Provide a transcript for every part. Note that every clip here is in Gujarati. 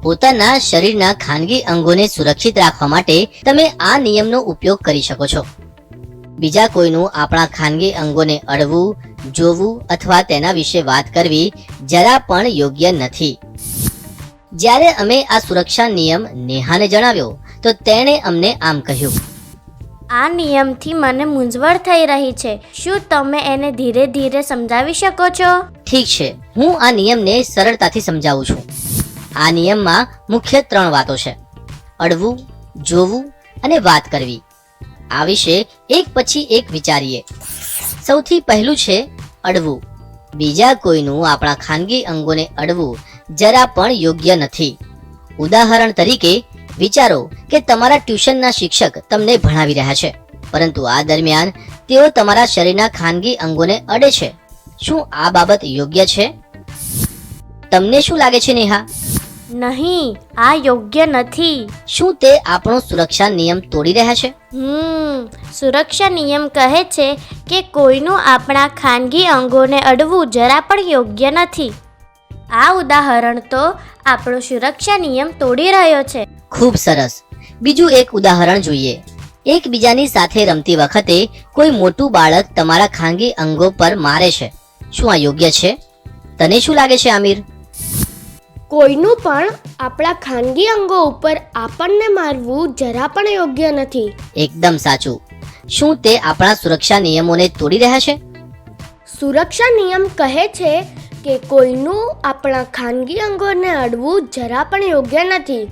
પોતાના શરીરના ખાનગી અંગોને સુરક્ષિત રાખવા માટે તમે આ નિયમનો ઉપયોગ કરી શકો છો. બીજા કોઈનું આપણા ખાનગી અંગોને અડવું, જોવું અથવા તેના વિશે વાત કરવી જરા પણ યોગ્ય નથી. જ્યારે અમે આ સુરક્ષા નિયમ નેહાને જણાવ્યો તો તેણે અમને આમ કહ્યું, આ નિયમથી મને મૂંઝવણ થઈ રહી છે. શું તમે એને ધીરે ધીરે સમજાવી શકો છો? ઠીક છે, હું આ નિયમને સરળતાથી સમજાવું છું. આ નિયમમાં મુખ્ય 3 વાતો છે: અડવું, જોવું અને વાત કરવી. આ વિશે એક પછી એક વિચારીએ. સૌથી પહેલું છે અડવું. બીજા કોઈનું આપણા ખાનગી અંગોને અડવું જરા પણ યોગ્ય નથી. ઉદાહરણ તરીકે વિચારો કે તમારા ટ્યુશનના શિક્ષક તમને ભણાવી રહ્યા છે, પરંતુ આ દરમિયાન તેઓ તમારા શરીરના ખાનગી અંગોને અડે છે. શું આ બાબત યોગ્ય છે? તમને શું લાગે છે નેહા? નહીં, આ યોગ્ય નથી. શું તે આપણો સુરક્ષા નિયમ તોડી રહ્યા છે? સુરક્ષા નિયમ કહે છે કે કોઈનું આપણા ખાનગી અંગોને અડવું જરા પણ યોગ્ય નથી. આ ઉદાહરણ તો આપણો સુરક્ષા નિયમ તોડી રહ્યો છે. ખૂબ સરસ. બીજું એક ઉદાહરણ જોઈએ. એકબીજાની સાથે રમતી વખતે કોઈ મોટું બાળક તમારા ખાનગી અંગો પર મારે છે. શું આ યોગ્ય છે? તને શું લાગે છે આમિર? કોઈનું પણ આપણા ખાનગી અંગો ઉપર આપણને મારવું જરા પણ યોગ્ય નથી. એકદમ સાચું. શું તે આપણા સુરક્ષા નિયમોને તોડી રહ્યા છે? સુરક્ષા નિયમ કહે છે કે કોઈનું આપણા ખાનગી અંગોને અડવું જરા પણ યોગ્ય નથી.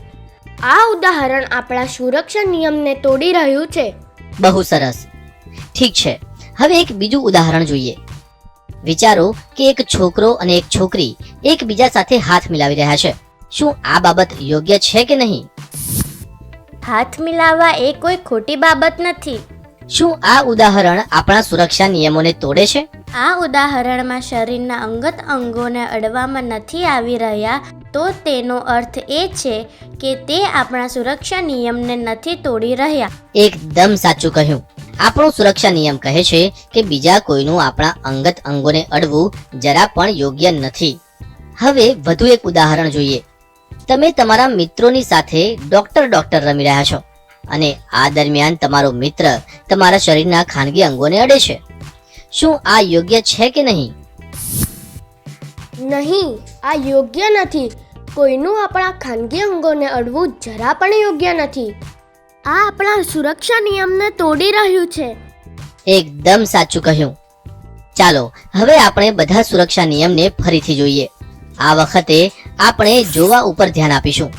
આ ઉદાહરણ આપણા સુરક્ષા નિયમને તોડી રહ્યું છે. બહુ સરસ. ઠીક છે, હવે એક બીજું ઉદાહરણ જોઈએ. વિચારો કે એક છોકરો અને એક છોકરી એકબીજા સાથે હાથ મિલાવી રહ્યા છે. શું આ બાબત યોગ્ય છે કે નહીં? હાથ મિલાવવા એ કોઈ ખોટી બાબત નથી. શું આ ઉદાહરણ આપણા સુરક્ષા નિયમોને તોડે છે? આ ઉદાહરણમાં શરીરના અંગત અંગોને અડવામાં નથી આવી રહ્યા, તો તેનો અર્થ એ છે કે તે આપણા સુરક્ષા નિયમને નથી તોડી રહ્યા. એકદમ સાચું કહ્યું. આપણો સુરક્ષા નિયમ કહે છે કે બીજા કોઈનું આપણા અંગત અંગોને અડવું જરા પણ યોગ્ય નથી. હવે વધુ એક ઉદાહરણ જોઈએ. તમે તમારા મિત્રોની સાથે ડોક્ટર રમી રહ્યા છો અને આ દરમિયાન તમારો મિત્ર તમારા શરીરના ખાનગી અંગોને અડે છે. શું આ યોગ્ય છે કે નહીં? નહીં, આ યોગ્ય નથી. કોઈનું આપણા ખાનગી અંગોને અડવું જરા પણ યોગ્ય નથી. આ આપણા સુરક્ષા નિયમને તોડી રહ્યું છે. એકદમ સાચું કહ્યું. ચાલો હવે આપણે બધા સુરક્ષા નિયમને ફરીથી જોઈએ. આ વખતે આપણે જોવા ઉપર ધ્યાન આપીશું.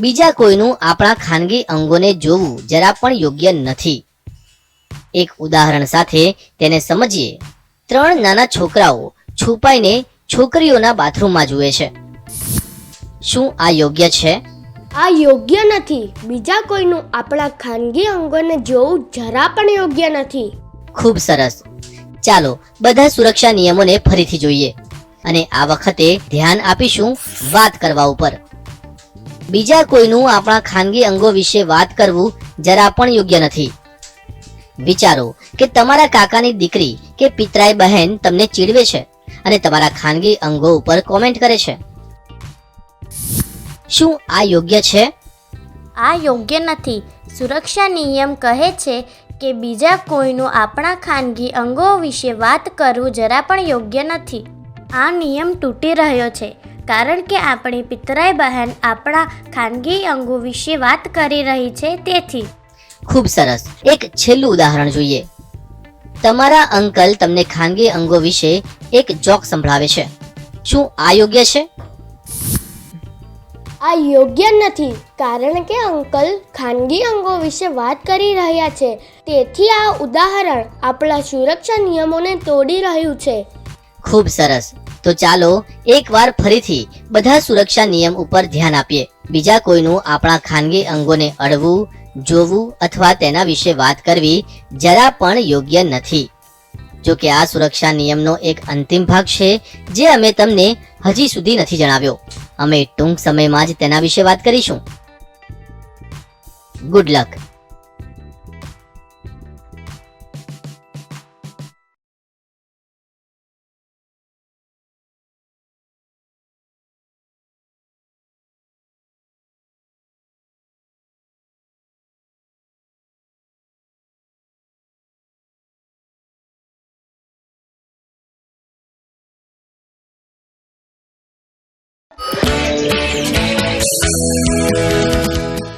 બીજા કોઈનું આપણા ખાનગી અંગોને જોવું જરા પણ યોગ્ય નથી. એક ઉદાહરણ સાથે તેને સમજીએ. 3 નાના છોકરાઓ છુપાઈને છોકરીઓના બાથરૂમમાં જુએ છે. શું આ યોગ્ય છે? આ યોગ્ય નથી. બીજા કોઈનું આપણા ખાનગી અંગોને જોવું જરા પણ યોગ્ય નથી. ખૂબ સરસ. ચાલો બધા સુરક્ષા નિયમોને ફરીથી જોઈએ અને આ વખતે ધ્યાન આપીશું વાત કરવા ઉપર. બીજા કોઈનું આપણા ખાનગી અંગો વિશે વાત કરવું જરા પણ યોગ્ય નથી. વિચારો કે તમારા કાકાની દીકરી કે પિતરાઈ બહેન તમને ચીડવે છે અને તમારા ખાનગી અંગો ઉપર કોમેન્ટ કરે છે. શું આ યોગ્ય છે? આ યોગ્ય નથી. સુરક્ષા નિયમ કહે છે કે બીજા કોઈનું આપણા ખાનગી અંગો વિશે વાત કરવું જરા પણ યોગ્ય નથી. આ નિયમ તૂટી રહ્યો છે કારણ કે આપણી પિતરાઈ બહેન આપણા ખાનગી અંગો વિશે વાત કરી રહી છે. તેથી ખૂબ સરસ. એક છેલ્લું ઉદાહરણ જોઈએ. તમારા અંકલ તમને ખાનગી અંગો વિશે એક જોક સંભળાવે છે. શું આ યોગ્ય છે? આ યોગ્ય નથી કારણ કે અંકલ ખાનગી અંગો વિશે વાત કરી રહ્યા છે. તેથી આ ઉદાહરણ આપણા સુરક્ષા નિયમોને તોડી રહ્યું છે. ખૂબ સરસ. તો ચાલો એકવાર ફરીથી બધા સુરક્ષા નિયમ ઉપર ધ્યાન આપીએ. બીજા કોઈનું આપણા ખાનગી અંગોને અડવું, જોવું અથવા તેના વિશે વાત કરવી જરા પણ યોગ્ય નથી. જો કે આ સુરક્ષા નિયમનો એક અંતિમ ભાગ છે જે અમે તમને હજી સુધી નથી જણાવ્યો. અમે ટૂંક સમયમાં જ તેના વિશે વાત કરીશું. Good luck. છે.